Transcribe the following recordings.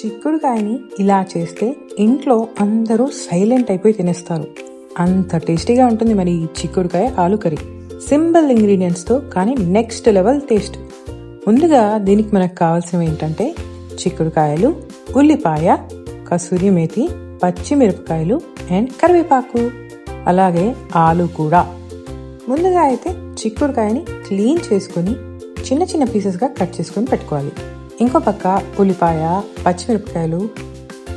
చిక్కుడుకాయని ఇలా చేస్తే ఇంట్లో అందరూ సైలెంట్ అయిపోయి తినేస్తారు. అంత టేస్టీగా ఉంటుంది మరి ఈ చిక్కుడుకాయ ఆలు కర్రీ. సింపుల్ ఇంగ్రీడియంట్స్తో కానీ నెక్స్ట్ లెవెల్ టేస్ట్. ముందుగా దీనికి మనకు కావాల్సినవి ఏంటంటే చిక్కుడుకాయలు, ఉల్లిపాయ, కసూరి మేతి, పచ్చిమిరపకాయలు అండ్ కరివేపాకు, అలాగే ఆలు కూడా. ముందుగా అయితే చిక్కుడుకాయని క్లీన్ చేసుకుని చిన్న చిన్న పీసెస్గా కట్ చేసుకుని పెట్టుకోవాలి. ఇంకో పక్క ఉల్లిపాయ, పచ్చిమిరపకాయలు,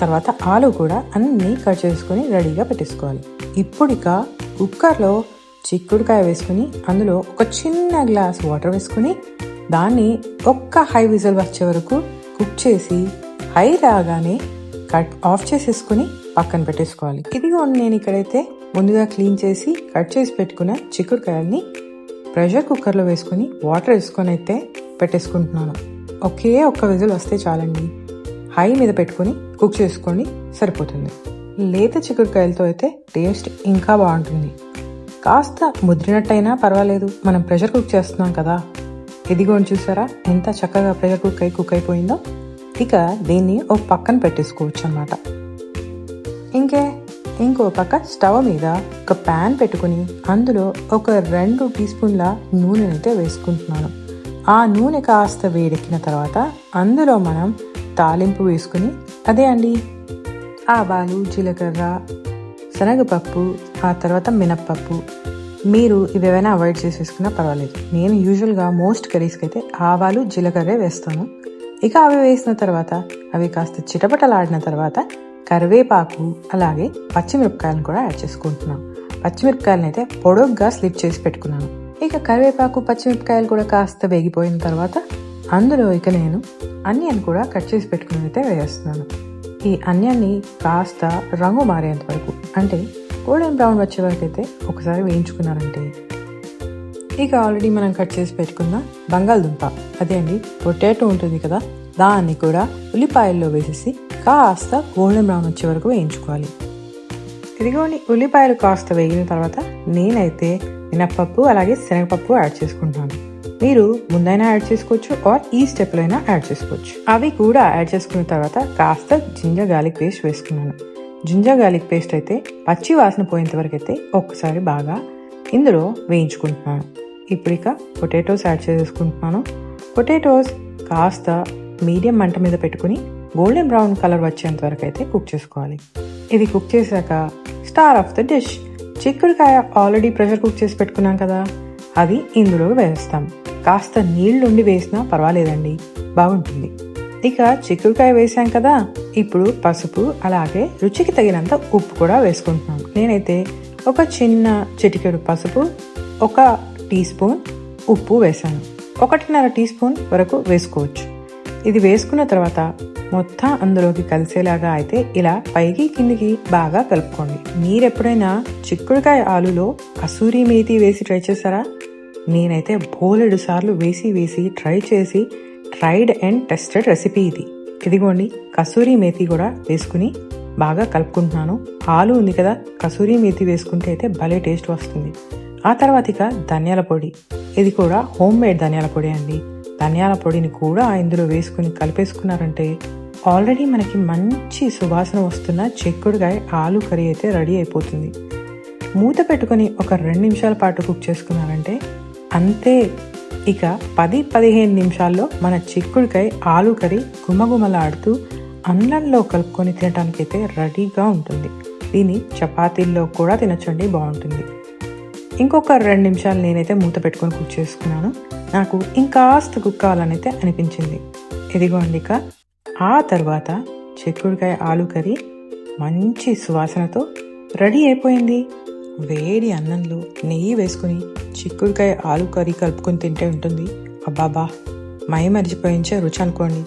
తర్వాత ఆలు కూడా అన్నీ కట్ చేసుకుని రెడీగా పెట్టేసుకోవాలి. ఇప్పుడు ఇక కుక్కర్లో చిక్కుడుకాయ వేసుకుని అందులో ఒక చిన్న గ్లాస్ వాటర్ వేసుకుని దాన్ని ఒక్క హై విజిల్ వచ్చే వరకు కుక్ చేసి హై రాగానే కట్ ఆఫ్ చేసేసుకుని పక్కన పెట్టేసుకోవాలి. ఇదిగో నేను ఇక్కడైతే ముందుగా క్లీన్ చేసి కట్ చేసి పెట్టుకున్న చిక్కుడుకాయల్ని ప్రెషర్ కుక్కర్లో వేసుకుని వాటర్ వేసుకొని అయితే పెట్టేసుకుంటున్నాను. ఒకే ఒక్క విజిల్ వస్తే చాలండి. హై మీద పెట్టుకుని కుక్ చేసుకోండి, సరిపోతుంది. లేత చిక్కుడుకాయలతో అయితే టేస్ట్ ఇంకా బాగుంటుంది. కాస్త ముద్రినట్టయినా పర్వాలేదు, మనం ప్రెషర్ కుక్ చేస్తున్నాం కదా. ఇదిగోండి చూసారా ఎంత చక్కగా ప్రెషర్ కుక్ అయిపోయిందో. ఇక దీన్ని ఒక పక్కన పెట్టేసుకోవచ్చు అన్నమాట. ఇంకో పక్క స్టవ్ మీద ఒక ప్యాన్ పెట్టుకుని అందులో ఒక 2 టీ స్పూన్ల నూనెనైతే వేసుకుంటున్నాను. ఆ నూనె కాస్త వేడెక్కిన తర్వాత అందులో మనం తాలింపు వేసుకుని, అదే అండి ఆవాలు, జీలకర్ర, శనగపప్పు, ఆ తర్వాత మినప్పప్పు. మీరు ఇవేమైనా అవాయిడ్ చేసేసుకున్నా పర్వాలేదు. నేను యూజువల్గా మోస్ట్ కర్రీస్కి అయితే ఆవాలు, జీలకర్రే వేస్తాను. ఇక అవి వేసిన తర్వాత అవి కాస్త చిటపటలాడిన తర్వాత కరివేపాకు అలాగే పచ్చిమిరపకాయలను కూడా యాడ్ చేసుకుంటున్నాను. పచ్చిమిరపకాయలను అయితే పొడుగ్గా స్లిప్ చేసి పెట్టుకున్నాను. ఇక కరివేపాకు, పచ్చిమిరపకాయలు కూడా కాస్త వేగిపోయిన తర్వాత అందులో ఇక నేను ఆనియన్ కూడా కట్ చేసి పెట్టుకుని అయితే వేస్తున్నాను. ఈ ఆనియన్ని కాస్త రంగు మారేంత వరకు, అంటే గోల్డెన్ బ్రౌన్ వచ్చే వరకు అయితే ఒకసారి వేయించుకున్నారంటే ఇక ఆల్రెడీ మనం కట్ చేసి పెట్టుకున్న బంగాళదుంప, అదే అండి పొటాటో ఉంటుంది కదా, దాన్ని కూడా ఉల్లిపాయల్లో వేసేసి కాస్త గోల్డెన్ బ్రౌన్ వచ్చే వరకు వేయించుకోవాలి. ఇదిగోండి ఉల్లిపాయలు కాస్త వేగిన తర్వాత నేనైతే మినప్పప్పు అలాగే శనగపప్పు యాడ్ చేసుకుంటాను. మీరు ముందైనా యాడ్ చేసుకోవచ్చు ఆర్ ఈ స్టెప్లో అయినా యాడ్ చేసుకోవచ్చు. అవి కూడా యాడ్ చేసుకున్న తర్వాత కాస్త జింజర్ గార్లిక్ పేస్ట్ వేసుకున్నాను. జింజర్ గార్లిక్ పేస్ట్ అయితే పచ్చి వాసన పోయేంత వరకు అయితే ఒక్కసారి బాగా ఇందులో వేయించుకుంటున్నాను. ఇప్పుడు ఇక పొటాటోస్ యాడ్ చేసుకుంటున్నాను. పొటాటోస్ కాస్త మీడియం మంట మీద పెట్టుకుని గోల్డెన్ బ్రౌన్ కలర్ వచ్చేంత వరకు అయితే కుక్ చేసుకోవాలి. ఇది కుక్ చేశాక స్టార్ ఆఫ్ ద డిష్ చిక్కుడుకాయ ఆల్రెడీ ప్రెషర్ కుక్ చేసి పెట్టుకున్నాం కదా, అది ఇందులో వేస్తాం. కాస్త నీళ్లుండి వేసినా పర్వాలేదండి, బాగుంటుంది. ఇక చిక్కుడుకాయ వేసాం కదా, ఇప్పుడు పసుపు అలాగే రుచికి తగినంత ఉప్పు కూడా వేసుకుంటున్నాం. నేనైతే ఒక చిన్న చిటికెడు పసుపు, 1 టీ స్పూన్ ఉప్పు వేసాను. 1.5 టీ స్పూన్ వరకు వేసుకోవచ్చు. ఇది వేసుకున్న తర్వాత మొత్తం అందులోకి కలిసేలాగా అయితే ఇలా పైకి కిందికి బాగా కలుపుకోండి. మీరెప్పుడైనా చిక్కుడుకాయ ఆలులో కసూరి మేతి వేసి ట్రై చేశారా? నేనైతే బోలెడు సార్లు వేసి ట్రై చేసి ట్రైడ్ అండ్ టెస్టెడ్ రెసిపీ ఇది. ఇదిగోండి కసూరి మేతి కూడా వేసుకుని బాగా కలుపుకుంటున్నాను. ఆలు ఉంది కదా, కసూరి మేతి వేసుకుంటే అయితే భలే టేస్ట్ వస్తుంది. ఆ తర్వాత ఇక ధనియాల పొడి, ఇది కూడా హోమ్ మేడ్ ధనియాల పొడి అండి. ధనియాల పొడిని కూడా ఇందులో వేసుకుని కలిపేసుకున్నారంటే ఆల్రెడీ మనకి మంచి సువాసన వస్తున్న చిక్కుడుకాయ ఆలు కర్రీ అయితే రెడీ అయిపోతుంది. మూత పెట్టుకుని ఒక 2 నిమిషాల పాటు కుక్ చేసుకున్నారంటే అంతే. ఇక 10-15 నిమిషాల్లో మన చిక్కుడుకాయ ఆలు కర్రీ గుమగుమలాడుతూ అన్నంలో కలుపుకొని తినడానికైతే రెడీగా ఉంటుంది. దీన్ని చపాతీల్లో కూడా తినచ్చండి, బాగుంటుంది. ఇంకొక 2 నిమిషాలు నేనైతే మూత పెట్టుకొని కుక్ చేసుకున్నాను. నాకు ఇంకాస్త కుక్ కావాలని అయితే అనిపించింది. ఇదిగోండి ఇక ఆ తర్వాత చిక్కుడుకాయ ఆలు కర్రీ మంచి సువాసనతో రెడీ అయిపోయింది. వేడి అన్నంలో నెయ్యి వేసుకుని చిక్కుడుకాయ ఆలు కర్రీ కలుపుకొని తింటే ఉంటుంది అబ్బాబా మై మరిచిపోయించే రుచి అనుకోండి.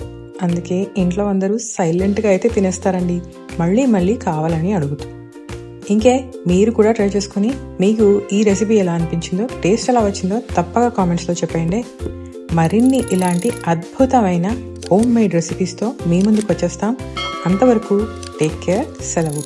అందుకే ఇంట్లో అందరూ సైలెంట్గా అయితే తినేస్తారండి, మళ్ళీ కావాలని అడుగుతూ. ఇంకే మీరు కూడా ట్రై చేసుకుని మీకు ఈ రెసిపీ ఎలా అనిపించిందో, టేస్ట్ ఎలా వచ్చిందో తప్పగా కామెంట్స్లో చెప్పండి. మరిన్ని ఇలాంటి అద్భుతమైన హోమ్ మేడ్ రెసిపీస్తో మీ ముందుకు వచ్చేస్తాం. అంతవరకు టేక్ కేర్, సెలవు.